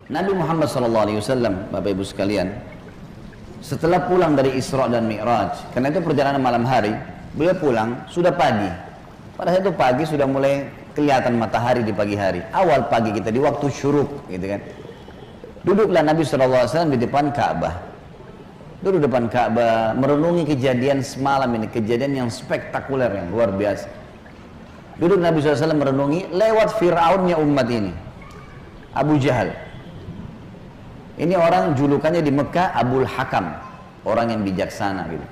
Nabi Muhammad SAW, Bapak Ibu sekalian, setelah pulang dari Isra dan Mi'raj, karena itu perjalanan malam hari, beliau pulang sudah pagi. Pada saat itu pagi sudah mulai kelihatan matahari di pagi hari. Awal pagi kita di waktu syuruk, gitu kan. Duduklah Nabi SAW di depan Ka'bah. Duduk di depan Ka'bah, merenungi kejadian semalam ini, kejadian yang spektakuler, yang luar biasa. Duduk Nabi SAW merenungi lewat Fir'aunnya umat ini, Abu Jahal. Ini orang julukannya di Mekah Abul Hakam, orang yang bijaksana gitu.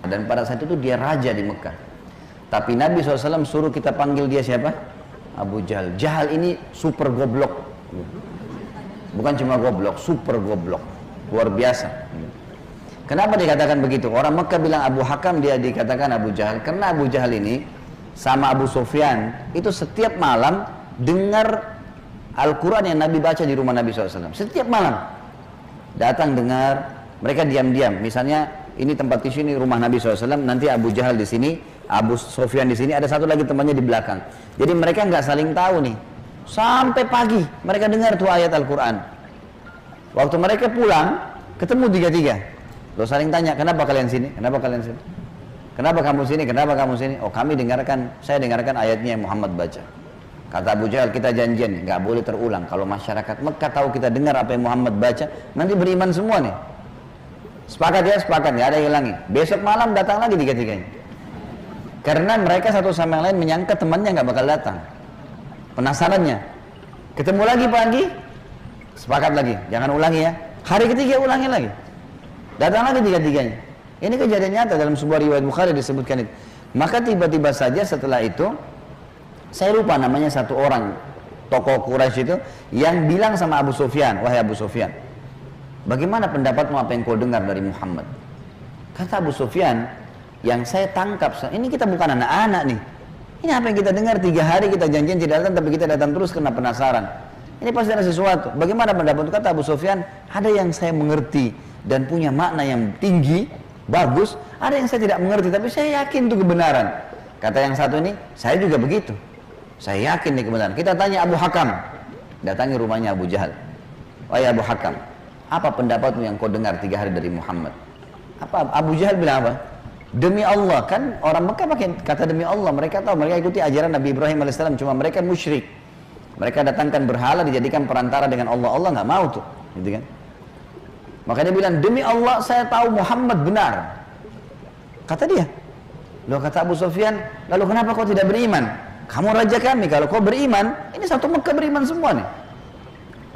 Dan pada saat itu dia raja di Mekah. Tapi Nabi SAW suruh kita panggil dia siapa? Abu Jahal. Jahal ini super goblok. Bukan cuma goblok, super goblok. Luar biasa. Kenapa dikatakan begitu? Orang Mekah bilang Abu Hakam, dia dikatakan Abu Jahal. Karena Abu Jahal ini sama Abu Sufyan itu setiap malam dengar Al-Quran yang Nabi baca di rumah Nabi SAW. Setiap malam datang dengar, mereka diam-diam. Misalnya ini tempat tisu, ini rumah Nabi SAW. Nanti Abu Jahal di sini, Abu Sufyan di sini, ada satu lagi temannya di belakang. Jadi mereka nggak saling tahu nih. Sampai pagi mereka dengar tuh ayat Al-Quran. Waktu mereka pulang, ketemu tiga-tiga. Lo saling tanya, kenapa kalian sini? Kenapa kalian sini? Kenapa kamu sini? Kenapa kamu sini? Oh, saya dengarkan ayatnya yang Muhammad baca. Kata Abu Jahal, kita janjian, nggak boleh terulang. Kalau masyarakat Mekah tahu kita dengar apa yang Muhammad baca, nanti beriman semua nih. Sepakat ya, sepakat, nggak ada yang hilangi. Besok malam datang lagi tiga-tiganya. Karena mereka satu sama yang lain menyangka temannya nggak bakal datang. Penasarannya. Ketemu lagi pagi, sepakat lagi, jangan ulangi ya. Hari ketiga ulangi lagi. Datang lagi tiga-tiganya. Ini kejadian nyata dalam sebuah riwayat Bukhari disebutkan itu. Maka tiba-tiba saja setelah itu, saya lupa namanya satu orang tokoh Quraisy itu yang bilang sama Abu Sufyan, wahai Abu Sufyan, bagaimana pendapatmu apa yang kau dengar dari Muhammad? Kata Abu Sufyan, yang saya tangkap, ini kita bukan anak-anak nih. Ini apa yang kita dengar 3 hari kita janjian tidak datang, tapi kita datang terus karena penasaran. Ini pasti ada sesuatu. Bagaimana pendapatmu? Kata Abu Sufyan, ada yang saya mengerti dan punya makna yang tinggi, bagus. Ada yang saya tidak mengerti, tapi saya yakin itu kebenaran. Kata yang satu ini, saya juga begitu. Saya yakin nih kebenaran. Kita tanya Abu Hakam, datangi rumahnya Abu Jahal. Wahai Abu Hakam, apa pendapatmu yang kau dengar 3 hari dari Muhammad? Apa Abu Jahal bilang apa? Demi Allah, kan orang Mekah pakai kata demi Allah. Mereka tahu, mereka ikuti ajaran Nabi Ibrahim AS. Cuma mereka musyrik. Mereka datangkan berhala, dijadikan perantara dengan Allah. Allah nggak mau tuh, gitu kan? Maka dia bilang, demi Allah saya tahu Muhammad benar. Kata dia. Loh, kata Abu Sufyan, lalu kenapa kau tidak beriman? Kamu raja kami, kalau kau beriman, ini satu Mekah beriman semua nih.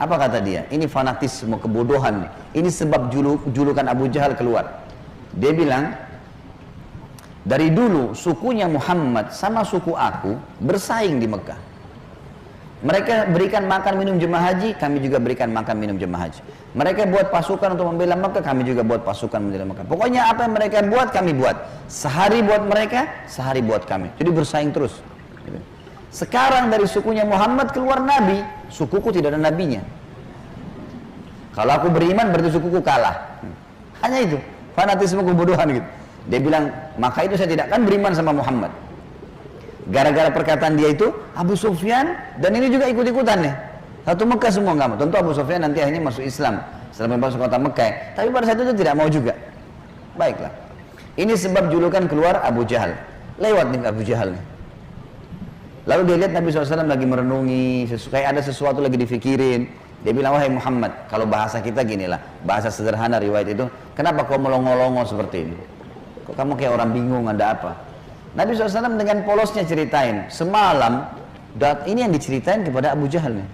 Apa kata dia? Ini fanatisme, kebodohan nih. Ini sebab julukan Abu Jahal keluar. Dia bilang, dari dulu sukunya Muhammad sama suku aku bersaing di Mekah. Mereka berikan makan minum jemaah haji, kami juga berikan makan minum jemaah haji. Mereka buat pasukan untuk membela Mekah, kami juga buat pasukan membela Mekah. Pokoknya apa yang mereka buat, kami buat. Sehari buat mereka, sehari buat kami. Jadi bersaing terus. Sekarang dari sukunya Muhammad keluar Nabi, sukuku tidak ada nabinya. Kalau aku beriman berarti sukuku kalah. Hanya itu, fanatisme kebodohan gitu. Dia bilang, maka itu saya tidak akan beriman sama Muhammad. Gara-gara perkataan dia itu, Abu Sufyan dan ini juga ikut-ikutan nih. Satu Mekah semua nggak mau. Tentu Abu Sufyan nanti akhirnya masuk Islam setelah masuk kota Mekah. Tapi pada saat itu tidak mau juga. Baiklah. Ini sebab julukan keluar Abu Jahal. Lewat nih Abu Jahal nih. Lalu dia lihat Nabi SAW lagi merenungi, kayak ada sesuatu lagi difikirin. Dia bilang, wahai Muhammad, kalau bahasa kita ginilah, bahasa sederhana riwayat itu, kenapa kau melongo-longo seperti ini? Kok kamu kayak orang bingung, ada apa? Nabi SAW dengan polosnya ceritain, semalam, ini yang diceritain kepada Abu Jahal nih.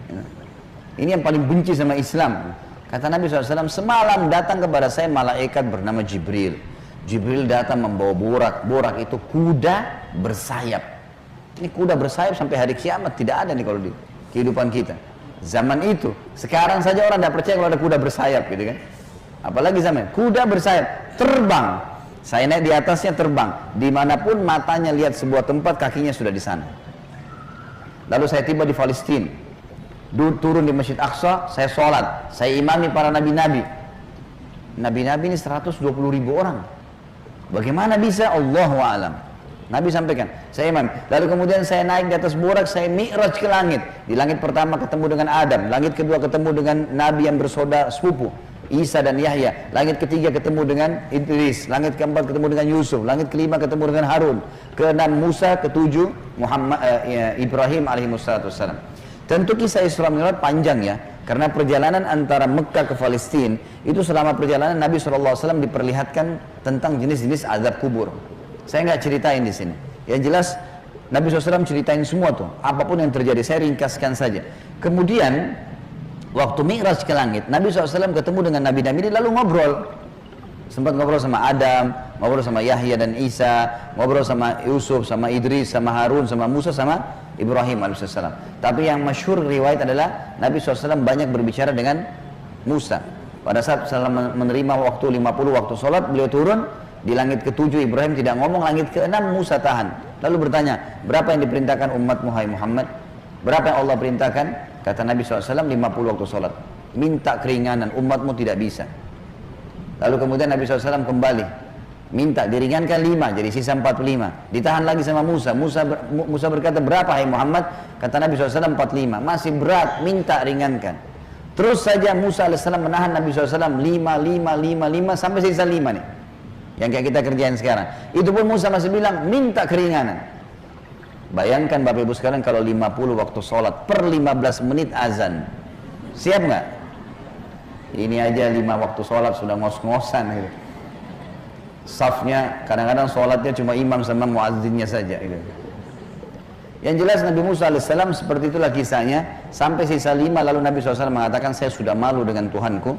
Ini yang paling benci sama Islam. Kata Nabi SAW, semalam datang kepada saya malaikat bernama Jibril. Jibril datang membawa borak. Borak itu kuda bersayap. Ini kuda bersayap sampai hari kiamat tidak ada nih kalau di kehidupan kita. Zaman itu, sekarang saja orang tidak percaya kalau ada kuda bersayap gitu kan. Apalagi zaman kuda bersayap, terbang. Saya naik di atasnya terbang. Dimanapun matanya lihat sebuah tempat, kakinya sudah di sana. Lalu saya tiba di Palestina. Turun di Masjid Aqsa, saya sholat. Saya imami para nabi-nabi. Nabi-nabi ini 120.000 orang. Bagaimana bisa? Allahu a'lam. Nabi sampaikan, saya imam. Lalu kemudian saya naik di atas burak, saya mi'raj ke langit. Di langit pertama ketemu dengan Adam, langit kedua ketemu dengan Nabi yang bersaudara sepupu, Isa dan Yahya. Langit ketiga ketemu dengan Idris, langit keempat ketemu dengan Yusuf, langit kelima ketemu dengan Harun, keenam Musa, ketujuh Ibrahim alaihissalam. Tentu kisah Isra Mi'raj panjang ya, karena perjalanan antara Mekah ke Palestina itu selama perjalanan Nabi SAW diperlihatkan tentang jenis-jenis azab kubur. Saya nggak ceritain di sini. Yang jelas Nabi SAW ceritain semua tuh, apapun yang terjadi. Saya ringkaskan saja. Kemudian waktu Mi'raj ke langit, Nabi SAW ketemu dengan Nabi-Nabi lalu ngobrol. Sempat ngobrol sama Adam, ngobrol sama Yahya dan Isa, ngobrol sama Yusuf, sama Idris, sama Harun, sama Musa, sama Ibrahim alaihissalam. Tapi yang masyhur riwayat adalah Nabi SAW banyak berbicara dengan Musa. Pada saat menerima waktu 50 waktu sholat, beliau turun di langit ketujuh. Ibrahim tidak ngomong, langit keenam Musa tahan. Lalu bertanya, berapa yang diperintahkan umatmu hai Muhammad? Berapa yang Allah perintahkan? Kata Nabi SAW 50 waktu sholat. Minta keringanan, umatmu tidak bisa. Lalu kemudian Nabi SAW kembali, minta diringankan 5, jadi sisa 45. Ditahan lagi sama Musa. Musa berkata, berapa hai Muhammad? Kata Nabi SAW 45. Masih berat, minta ringankan. Terus saja Musa AS menahan Nabi SAW 5 sampai sisa 5 nih. Yang kayak kita kerjain sekarang. Itu pun Musa masih bilang, minta keringanan. Bayangkan Bapak Ibu sekalian kalau 50 waktu sholat per 15 menit azan. Siap nggak? Ini aja 5 waktu sholat sudah ngos-ngosan gitu. Safnya kadang-kadang sholatnya cuma imam sama muazzinnya saja gitu. Yang jelas Nabi Musa AS seperti itulah kisahnya. Sampai sisa 5 lalu Nabi SAW mengatakan, saya sudah malu dengan Tuhanku.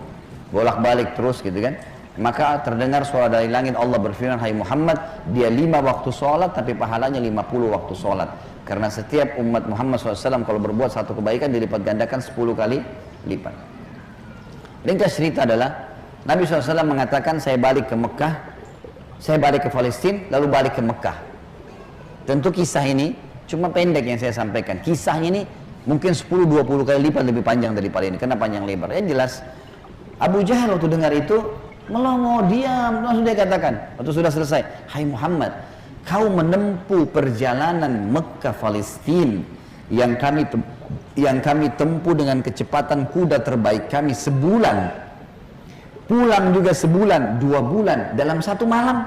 Bolak-balik terus gitu kan. Maka terdengar suara dari langit, Allah berfirman, hai Muhammad, dia 5 waktu sholat tapi pahalanya 50 waktu sholat. Karena setiap umat Muhammad SAW kalau berbuat satu kebaikan dilipat gandakan 10 kali lipat. Ringkas cerita adalah Nabi SAW mengatakan, saya balik ke Mekah, saya balik ke Palestina, lalu balik ke Mekah. Tentu kisah ini cuma pendek yang saya sampaikan. Kisahnya ini mungkin 10-20 kali lipat lebih panjang daripada ini, karena panjang lebar. Yang jelas Abu Jahal waktu dengar itu melongo, diam, langsung dia katakan waktu sudah selesai, hai Muhammad, kau menempuh perjalanan Mekah Palestina yang kami tempuh dengan kecepatan kuda terbaik kami sebulan, pulang juga sebulan, 2 bulan dalam 1 malam.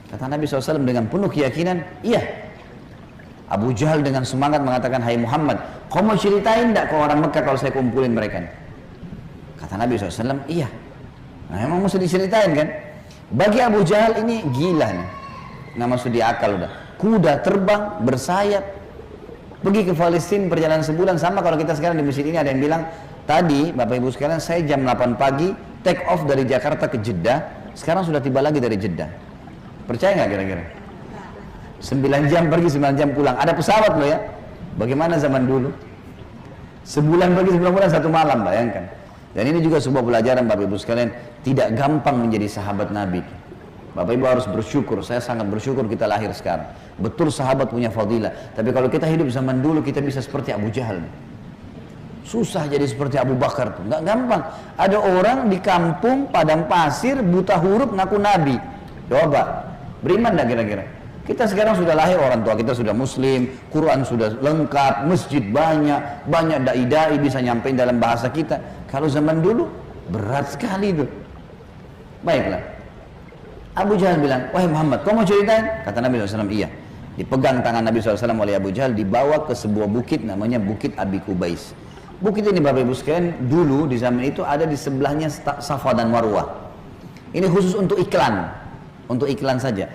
Kata Nabi SAW dengan penuh keyakinan, iya. Abu Jahal dengan semangat mengatakan, hai Muhammad, kau mau ceritain enggak ke orang Mekah kalau saya kumpulin mereka? Kata Nabi SAW, iya. Nah emang mesti diceritain kan? Bagi Abu Jahal ini gila nih, nggak masuk di akal udah. Kuda terbang, bersayap, pergi ke Palestina perjalanan sebulan. Sama kalau kita sekarang di masjid ini ada yang bilang, tadi Bapak Ibu sekalian saya jam 8 pagi take off dari Jakarta ke Jeddah, sekarang sudah tiba lagi dari Jeddah. Percaya nggak kira-kira? 9 jam pergi, 9 jam pulang. Ada pesawat loh ya. Bagaimana zaman dulu? Sebulan pergi, 9 bulan, 1 malam, bayangkan. Dan ini juga sebuah pelajaran Bapak Ibu sekalian, tidak gampang menjadi sahabat Nabi. Bapak Ibu harus bersyukur, saya sangat bersyukur kita lahir sekarang. Betul sahabat punya fadilah, tapi kalau kita hidup zaman dulu kita bisa seperti Abu Jahal. Susah jadi seperti Abu Bakar tuh, nggak gampang. Ada orang di kampung padang pasir buta huruf ngaku Nabi. Coba, beriman dah kira-kira? Kita sekarang sudah lahir, orang tua kita sudah muslim, Quran sudah lengkap, masjid banyak, banyak dai-dai bisa nyampein dalam bahasa kita. Kalau zaman dulu berat sekali itu. Baiklah, Abu Jahal bilang, wahai Muhammad, kau mau ceritain? Kata Nabi SAW, iya. Dipegang tangan Nabi SAW oleh Abu Jahal, dibawa ke sebuah bukit namanya Bukit Abi Kubais. Bukit ini Bapak Ibu sekalian, dulu di zaman itu ada di sebelahnya Safa dan Marwah. Ini khusus untuk iklan saja.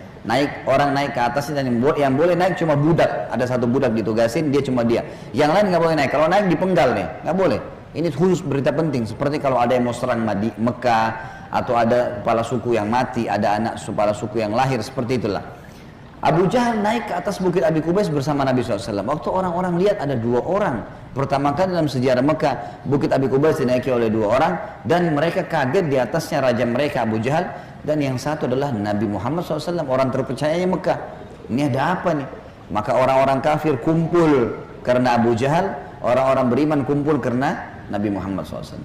Orang naik ke atasnya, dan yang boleh naik cuma budak. Ada satu budak ditugasin, dia cuma dia. Yang lain nggak boleh naik. Kalau naik dipenggal nih, nggak boleh. Ini khusus berita penting. Seperti kalau ada yang mau serang Mekah, atau ada kepala suku yang mati, ada anak kepala suku yang lahir, seperti itulah. Abu Jahal naik ke atas Bukit Abi Kubais bersama Nabi SAW. Waktu orang-orang lihat ada 2 orang. Pertama kali dalam sejarah Mekah, Bukit Abi Kubais dinaiki oleh 2 orang, dan mereka kaget di atasnya raja mereka Abu Jahal, dan yang satu adalah Nabi Muhammad SAW, orang terpercayanya Mekah. Ini ada apa nih? Maka orang-orang kafir kumpul karena Abu Jahal, orang-orang beriman kumpul karena Nabi Muhammad SAW.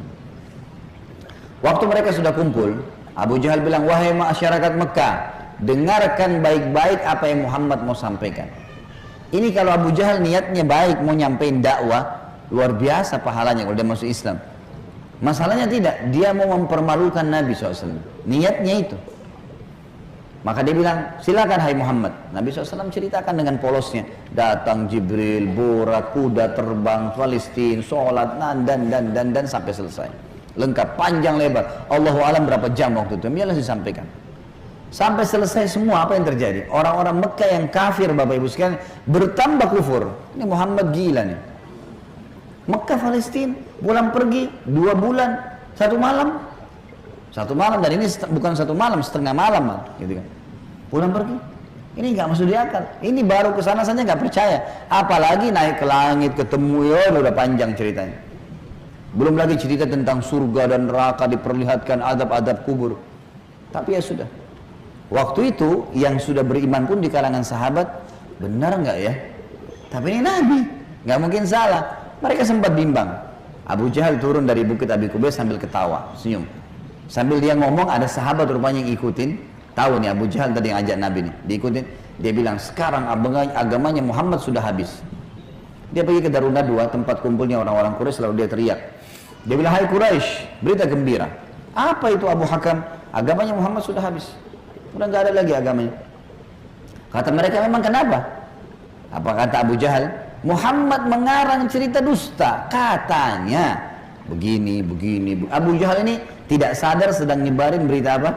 Waktu mereka sudah kumpul, Abu Jahal bilang, wahai masyarakat Mekah, dengarkan baik-baik apa yang Muhammad mau sampaikan. Ini kalau Abu Jahal niatnya baik, mau nyampein dakwah, luar biasa pahalanya kalau dia masuk Islam. Masalahnya tidak, dia mau mempermalukan Nabi SAW. Niatnya itu. Maka dia bilang, silakan hai Muhammad. Nabi SAW ceritakan dengan polosnya. Datang Jibril, borak, kuda terbang, Palestina, sholat, dan sampai selesai. Lengkap, panjang lebar. Allahu alam berapa jam waktu itu. Biarlah disampaikan. Sampai selesai semua, apa yang terjadi? Orang-orang Mekah yang kafir, Bapak Ibu sekalian, bertambah kufur. Ini Muhammad gila nih. Mekah, Palestina, pulang pergi 2 bulan, 1 malam. 1 malam, dan ini bukan 1 malam, setengah malam gitu kan. Pulang pergi. Ini nggak masuk di akal. Ini baru ke sana saja nggak percaya. Apalagi naik ke langit, ketemu, ya udah panjang ceritanya. Belum lagi cerita tentang surga dan neraka, diperlihatkan adab-adab kubur. Tapi ya sudah. Waktu itu yang sudah beriman pun di kalangan sahabat, benar nggak ya? Tapi ini Nabi, nggak mungkin salah. Mereka sempat bimbang. Abu Jahal turun dari bukit Abi Kubais sambil ketawa, senyum. Sambil dia ngomong, ada sahabat rupanya yang ikutin. Tahu nih Abu Jahal tadi yang ajak Nabi nih, diikutin. Dia bilang, sekarang agamanya Muhammad sudah habis. Dia pergi ke Darun Nadwa, tempat kumpulnya orang-orang Quraisy, lalu dia teriak. Dia bilang, hai Quraisy, berita gembira. Apa itu Abu Hakam? Agamanya Muhammad sudah habis. Udah nggak ada lagi agamanya. Kata mereka, memang kenapa? Apa kata Abu Jahal? Muhammad mengarang cerita dusta. Katanya begini. Abu Jahal ini tidak sadar sedang nyebarin berita apa?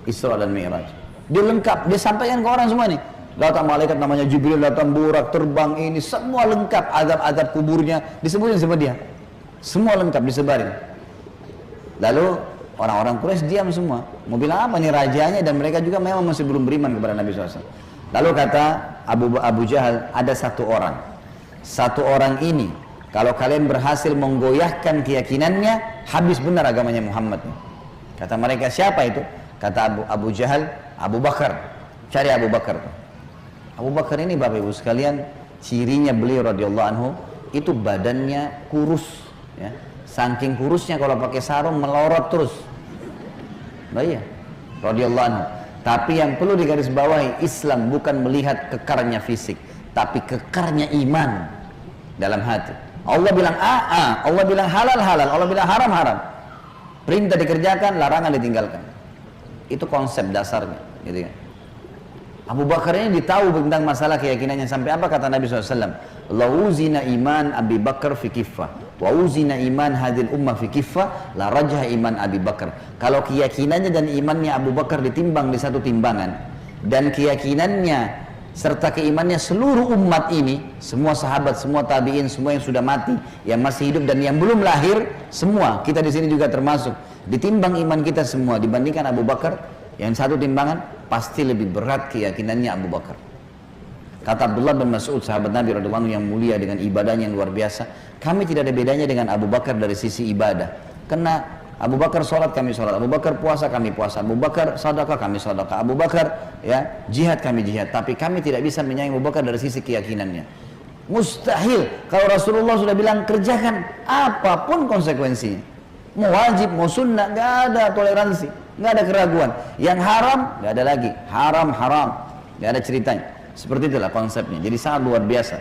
Isra dan Mi'raj. Dia lengkap, dia sampaikan ke orang semua nih. Datang malaikat namanya Jibril, datang burak, terbang ini, semua lengkap. Adab-adab kuburnya disebutin sama dia. Semua lengkap disebarin. Lalu orang-orang Quraisy diam semua. Mau bilang apa nih rajanya, dan mereka juga memang masih belum beriman kepada Nabi SAW. Lalu kata Abu Jahal, ada satu orang ini, kalau kalian berhasil menggoyahkan keyakinannya, habis benar agamanya Muhammad. Kata mereka, siapa itu? Kata Abu Jahal, Abu Bakar. Cari Abu Bakar. Abu Bakar ini Bapak Ibu sekalian, cirinya beliau radhiyallahu anhu, itu badannya kurus. Ya. Saking kurusnya kalau pakai sarung melorot terus. Nah iya, radhiyallahu anhu. Tapi yang perlu digarisbawahi, Islam bukan melihat kekarnya fisik, tapi kekarnya iman dalam hati. Allah bilang Allah bilang halal, Allah bilang haram. Perintah dikerjakan, larangan ditinggalkan. Itu konsep dasarnya, gitu kan. Abu Bakar ini ditahu tentang masalah keyakinannya sampai apa kata Nabi SAW. Lauzina iman Abi Bakar fi kiffah, wa uzina iman hadil ummah fi kiffah, la rajah iman Abi Bakar. Kalau keyakinannya dan imannya Abu Bakar ditimbang di satu timbangan, dan keyakinannya serta keimannya seluruh umat ini, semua sahabat, semua tabi'in, semua yang sudah mati, yang masih hidup dan yang belum lahir, semua kita di sini juga termasuk, ditimbang iman kita semua dibandingkan Abu Bakar, yang satu timbangan pasti lebih berat keyakinannya Abu Bakar. Kata Abdullah bin Mas'ud, sahabat Nabi radhiyallahu anhu yang mulia dengan ibadahnya yang luar biasa, kami tidak ada bedanya dengan Abu Bakar dari sisi ibadah. Karena Abu Bakar sholat, kami sholat. Abu Bakar puasa, kami puasa. Abu Bakar sedekah, kami sedekah. Abu Bakar ya jihad, kami jihad. Tapi kami tidak bisa menyaingi Abu Bakar dari sisi keyakinannya. Mustahil. Kalau Rasulullah sudah bilang kerjakan apapun konsekuensinya. Mau wajib, mau sunnah, nggak ada toleransi, nggak ada keraguan. Yang haram nggak ada lagi. Haram, nggak ada ceritanya. Seperti itulah konsepnya. Jadi sangat luar biasa.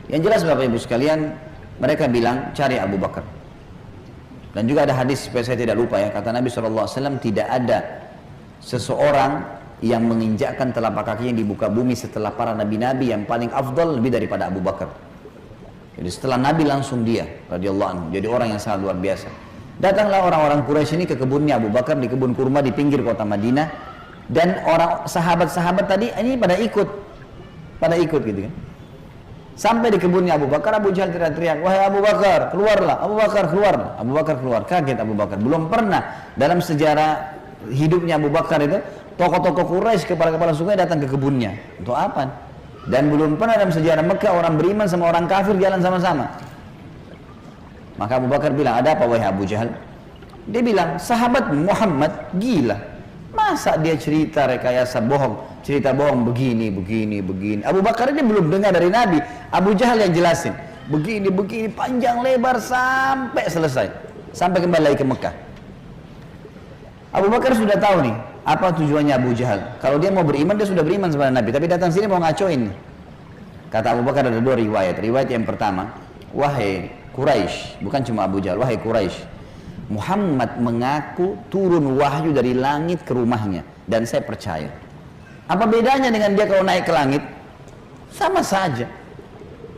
Yang jelas Bapak Ibu sekalian, mereka bilang cari Abu Bakar. Dan juga ada hadis, supaya saya tidak lupa ya, kata Nabi SAW, tidak ada seseorang yang menginjakkan telapak kakinya di muka bumi setelah para nabi-nabi yang paling afdal lebih daripada Abu Bakar. Jadi setelah Nabi langsung dia, radhiyallahu anhu, jadi orang yang sangat luar biasa. Datanglah orang-orang Quraisy ini ke kebunnya Abu Bakar, di kebun kurma di pinggir kota Madinah, dan orang sahabat-sahabat tadi ini pada ikut gitu kan. Sampai di kebunnya Abu Bakar, Abu Jahal teriak-teriak, wahai Abu Bakar, keluarlah. Abu Bakar keluar. Abu Bakar keluar. Kaget Abu Bakar. Belum pernah dalam sejarah hidupnya Abu Bakar itu tokoh-tokoh Quraisy, kepala-kepala suku datang ke kebunnya. Untuk apa? Dan belum pernah dalam sejarah Mekah orang beriman sama orang kafir jalan sama-sama. Maka Abu Bakar bilang, ada apa wahai Abu Jahal? Dia bilang, sahabat Muhammad gila. Masa dia cerita rekayasa bohong, cerita bohong begini. Abu Bakar ini belum dengar dari Nabi. Abu Jahal yang jelasin. Begini, panjang lebar sampai selesai. Sampai kembali lagi ke Mekah. Abu Bakar sudah tahu nih apa tujuannya Abu Jahal. Kalau dia mau beriman, dia sudah beriman kepada Nabi, tapi datang sini mau ngacoin. Kata Abu Bakar ada dua riwayat. Riwayat yang pertama, wahai Quraisy, bukan cuma Abu Jahal, wahai Quraisy, Muhammad mengaku turun wahyu dari langit ke rumahnya dan saya percaya. Apa bedanya dengan dia kalau naik ke langit? Sama saja,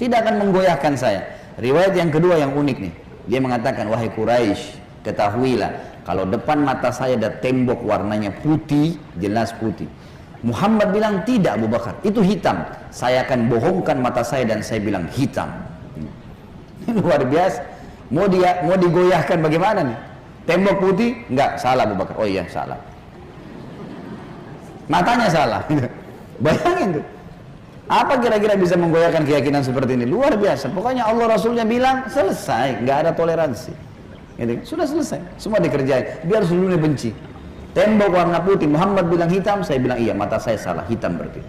tidak akan menggoyahkan saya. Riwayat yang kedua yang unik nih, dia mengatakan, wahai Quraisy, ketahuilah kalau depan mata saya ada tembok warnanya putih, jelas putih. Muhammad bilang tidak Abu Bakar, itu hitam. Saya akan bohongkan mata saya dan saya bilang hitam. Luar biasa. Mau digoyahkan bagaimana nih? Tembok putih? Enggak, salah Abu Bakar. Oh iya, salah. Matanya salah. Bayangin tuh. Apa kira-kira bisa menggoyahkan keyakinan seperti ini? Luar biasa. Pokoknya Allah Rasulnya bilang selesai, nggak ada toleransi. Gitu. Sudah selesai, semua dikerjain. Biar seluruhnya benci. Tembok warna putih, Muhammad bilang hitam, saya bilang iya, mata saya salah, hitam berarti.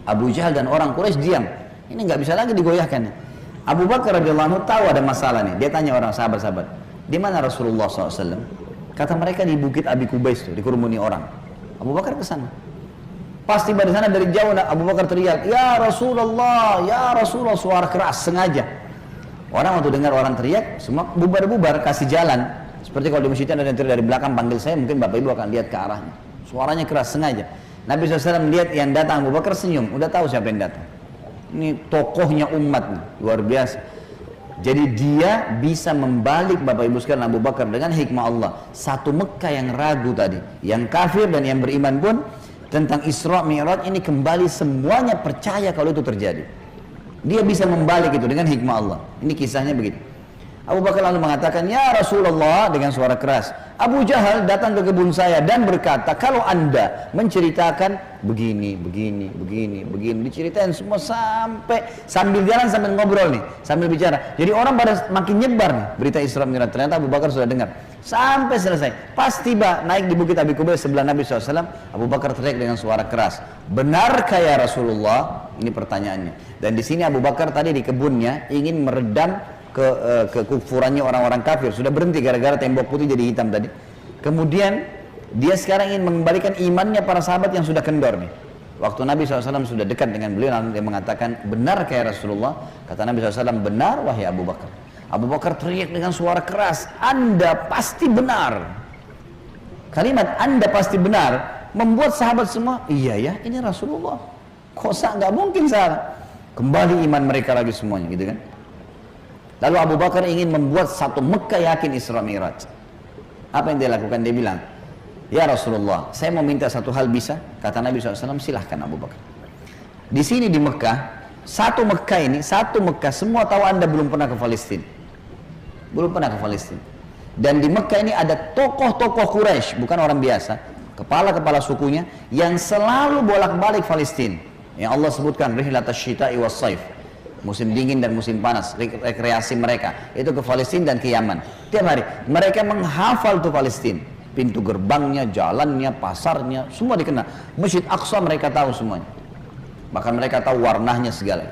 Abu Jahal dan orang Quraisy diam. Ini nggak bisa lagi digoyahkan. Abu Bakar radhiyallahu anhu tahu ada masalah nih. Dia tanya orang sahabat-sahabat, di mana Rasulullah SAW? Kata mereka di Bukit Abi Kubais tuh, dikerumuni orang. Abu Bakar ke sana. Pas tiba di sana dari jauh, Abu Bakar teriak, ya Rasulullah, suara keras sengaja. Orang waktu dengar orang teriak, semua bubar-bubar, kasih jalan. Seperti kalau di masjid ada yang teriak dari belakang panggil saya, mungkin Bapak Ibu akan lihat ke arahnya. Suaranya keras sengaja. Nabi SAW melihat yang datang, Abu Bakar senyum, udah tahu siapa yang datang. Ini tokohnya umat nih, luar biasa. Jadi dia bisa membalik Bapak Ibu sekalian Abu Bakar dengan hikmah Allah. Satu Mekah yang ragu tadi, yang kafir dan yang beriman pun tentang Isra Mi'raj ini kembali semuanya percaya kalau itu terjadi. Dia bisa membalik itu dengan hikmah Allah. Ini kisahnya begitu. Abu Bakar lalu mengatakan, ya Rasulullah, dengan suara keras, Abu Jahal datang ke kebun saya dan berkata, kalau anda menceritakan begini, diceritain semua sambil jalan sambil ngobrol nih, sambil bicara. Jadi orang pada makin nyebar nih berita Isra Mi'raj. Ternyata Abu Bakar sudah dengar sampai selesai. Pas tiba naik di Bukit Abi Kubais sebelah Nabi SAW, Abu Bakar teriak dengan suara keras, benarkah ya Rasulullah? Ini pertanyaannya. Dan di sini Abu Bakar tadi di kebunnya ingin meredam kekufurannya orang-orang kafir. Sudah berhenti gara-gara tembok putih jadi hitam tadi. Kemudian dia sekarang ingin mengembalikan imannya para sahabat yang sudah kendor nih. Waktu Nabi SAW sudah dekat dengan beliau, lalu dia mengatakan, benar ya Rasulullah? Kata Nabi SAW, benar wahai Abu Bakar. Abu Bakar teriak dengan suara keras, anda pasti benar. Kalimat anda pasti benar membuat sahabat semua, iya ya, ini Rasulullah, kok nggak mungkin salah. Kembali iman mereka lagi semuanya, gitu kan. Lalu Abu Bakar ingin membuat satu Mekah yakin Isra Mi'raj. Apa yang dia lakukan? Dia bilang, ya Rasulullah, saya mau minta satu hal, bisa? Kata Nabi SAW, silahkan Abu Bakar. Di sini di Mekah, satu Mekah, semua tahu anda belum pernah ke Palestina. Belum pernah ke Palestina. Dan di Mekah ini ada tokoh-tokoh Quraisy, bukan orang biasa, kepala-kepala sukunya, yang selalu bolak-balik Palestina. Yang Allah sebutkan, rihlatas syita'i was saif. Musim dingin dan musim panas, rekreasi mereka itu ke Palestina dan ke Yaman. Tiap hari mereka menghafal tuh Palestina, pintu gerbangnya, jalannya, pasarnya, semua dikenal. Masjid Aqsa mereka tahu semuanya, bahkan mereka tahu warnanya segala.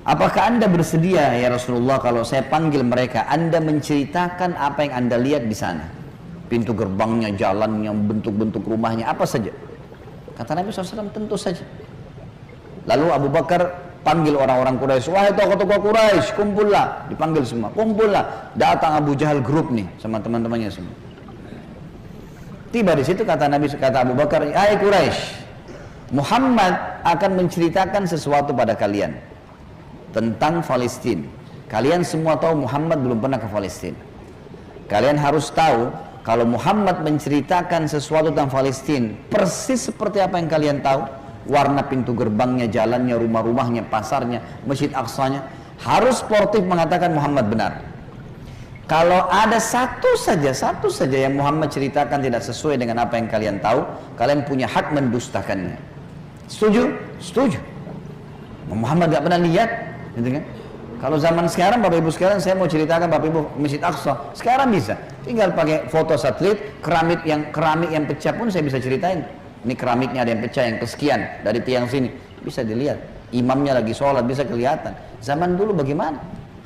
Apakah anda bersedia ya Rasulullah kalau saya panggil mereka, anda menceritakan apa yang anda lihat di sana, pintu gerbangnya, jalannya, bentuk-bentuk rumahnya, apa saja? Kata Nabi SAW, tentu saja. Lalu Abu Bakar panggil orang-orang Quraisy, wahai tokoh-tokoh Quraisy, kumpullah, dipanggil semua, kumpullah. Datang Abu Jahal grup nih sama teman-temannya semua. Tiba di situ kata Abu Bakar, hai Quraisy, Muhammad akan menceritakan sesuatu pada kalian tentang Palestina. Kalian semua tahu Muhammad belum pernah ke Palestina. Kalian harus tahu kalau Muhammad menceritakan sesuatu tentang Palestina persis seperti apa yang kalian tahu. Warna pintu gerbangnya, jalannya, rumah-rumahnya, pasarnya, Masjid Aqsanya, harus sportif mengatakan Muhammad benar. Kalau ada satu saja yang Muhammad ceritakan tidak sesuai dengan apa yang kalian tahu, kalian punya hak mendustakannya. Setuju? Setuju. Muhammad gak pernah lihat, gitu kan? Kalau zaman sekarang, Bapak Ibu sekalian, saya mau ceritakan Bapak Ibu Masjid Aqsa, sekarang bisa. Tinggal pakai foto satelit, keramik yang pecah pun saya bisa ceritain. Ini keramiknya ada yang pecah, yang kesekian dari tiang sini, bisa dilihat. Imamnya lagi sholat, bisa kelihatan. Zaman dulu bagaimana?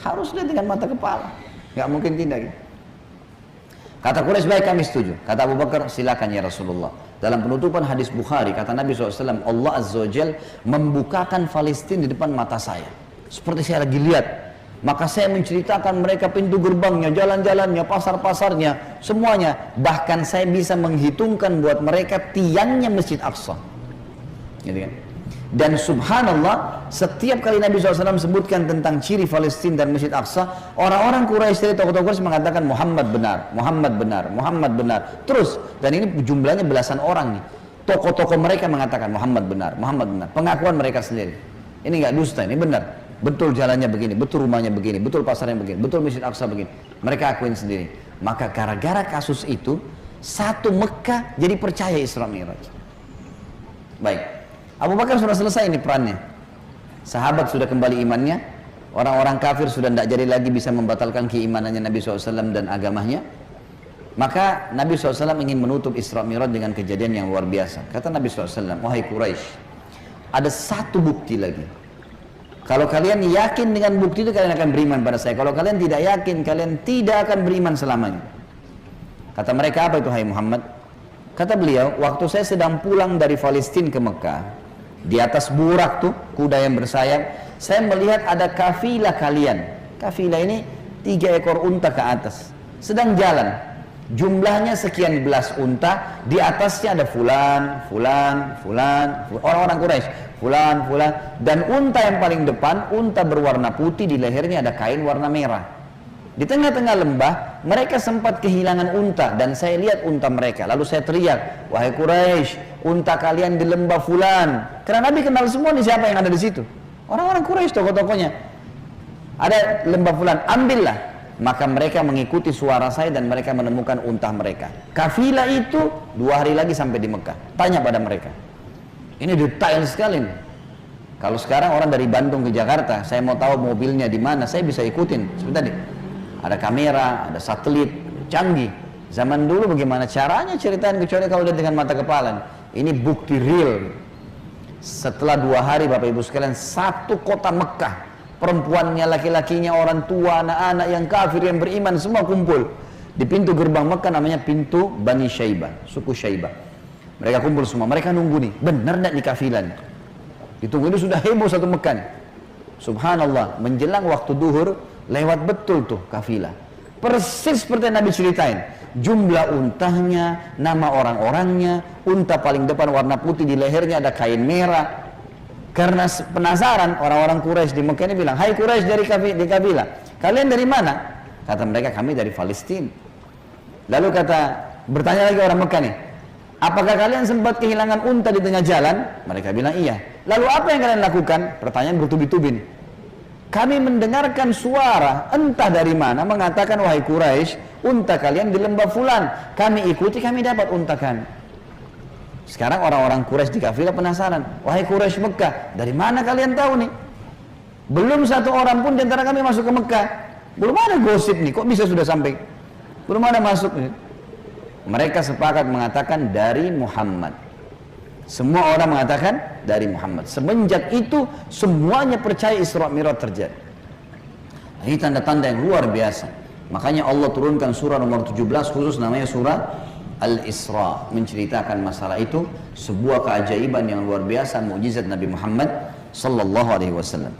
Harus lihat dengan mata kepala, nggak mungkin tidak. Gitu. Kata Quraisy, baik kami setuju. Kata Abu Bakar, silakan ya Rasulullah. Dalam penutupan hadis Bukhari, kata Nabi SAW, Allah Azza wa Jal membukakan Palestina di depan mata saya. Seperti saya lagi lihat. Maka saya menceritakan mereka pintu gerbangnya, jalan-jalannya, pasar-pasarnya, semuanya. Bahkan saya bisa menghitungkan buat mereka tiangnya Masjid Aqsa. Gitu kan? Dan subhanallah, setiap kali Nabi SAW sebutkan tentang ciri Palestina dan Masjid Aqsa, orang-orang Quraisy dari tokoh-tokoh Quraisy mengatakan Muhammad benar, Muhammad benar, Muhammad benar. Terus, dan ini jumlahnya belasan orang nih. Tokoh-tokoh mereka mengatakan Muhammad benar, Muhammad benar. Pengakuan mereka sendiri. Ini nggak dusta, ini benar. Betul jalannya begini, betul rumahnya begini, betul pasarnya begini, betul Masjid Aqsa begini. Mereka akuin sendiri. Maka gara-gara kasus itu, satu Mekah jadi percaya Isra Mi'raj. Baik. Abu Bakar sudah selesai ini perannya. Sahabat sudah kembali imannya. Orang-orang kafir sudah tidak jadi lagi bisa membatalkan keimanannya Nabi SAW dan agamanya. Maka Nabi SAW ingin menutup Isra Mi'raj dengan kejadian yang luar biasa. Kata Nabi SAW, wahai Quraisy, ada satu bukti lagi. Kalau kalian yakin dengan bukti itu, kalian akan beriman pada saya. Kalau kalian tidak yakin, kalian tidak akan beriman selamanya. Kata mereka, apa itu hai Muhammad? Kata beliau, waktu saya sedang pulang dari Palestina ke Mekah, di atas burak tuh, kuda yang bersayap, saya melihat ada kafilah kalian. Kafilah ini 3 ekor unta ke atas, sedang jalan. Jumlahnya sekian belas unta, di atasnya ada fulan, orang-orang Quraisy, fulan, dan unta yang paling depan, unta berwarna putih, di lehernya ada kain warna merah. Di tengah-tengah lembah, mereka sempat kehilangan unta, dan saya lihat unta mereka. Lalu saya teriak, wahai Quraisy, unta kalian di lembah fulan. Karena Nabi kenal semua nih siapa yang ada di situ. Orang-orang Quraisy, tokoh-tokohnya. Ada lembah fulan, ambillah. Maka mereka mengikuti suara saya dan mereka menemukan unta mereka. Kafilah itu 2 hari lagi sampai di Mekah. Tanya pada mereka. Ini detail sekali nih. Kalau sekarang orang dari Bandung ke Jakarta, saya mau tahu mobilnya di mana, saya bisa ikutin. Seperti tadi. Ada kamera, ada satelit, canggih. Zaman dulu bagaimana caranya ceritain kecuali kalau lihat dengan mata kepala. Ini bukti real. Setelah 2 hari Bapak Ibu sekalian, satu kota Mekah, perempuannya, laki-lakinya, orang tua, anak-anak yang kafir, yang beriman, semua kumpul. Di pintu gerbang Mekah namanya pintu Bani Syaibah, suku Syaibah. Mereka kumpul semua, mereka nunggu nih, benar tidak nih kafilan? Ditunggu, ini sudah heboh satu Mekah nih. Subhanallah, menjelang waktu duhur, lewat betul tuh kafilah. Persis seperti yang Nabi ceritain. Jumlah untanya, nama orang-orangnya, unta paling depan warna putih, di lehernya ada kain merah. Karena penasaran, orang-orang Quraisy di Mekah ini bilang, hai Quraisy dari kafilah, kalian dari mana? Kata mereka, kami dari Palestina. Lalu bertanya lagi orang Mekah nih, apakah kalian sempat kehilangan unta di tengah jalan? Mereka bilang iya. Lalu apa yang kalian lakukan? Pertanyaan bertubi-tubi nih. Kami mendengarkan suara entah dari mana mengatakan, wahai Quraisy, unta kalian di lembah fulan. Kami ikuti, kami dapat unta kami. Sekarang orang-orang Quraisy di kafilah penasaran, wahai Quraisy Mekah, dari mana kalian tahu nih? Belum satu orang pun di antara kami masuk ke Mekah. Belum ada gosip nih, kok bisa sudah sampai? Belum ada masuk nih. Mereka sepakat mengatakan dari Muhammad. Semua orang mengatakan dari Muhammad. Semenjak itu semuanya percaya Isra Mi'raj terjadi. Ini tanda-tanda yang luar biasa. Makanya Allah turunkan surah nomor 17 khusus namanya surah Al-Isra, menceritakan masalah itu, sebuah keajaiban yang luar biasa, mukjizat Nabi Muhammad sallallahu alaihi wasallam.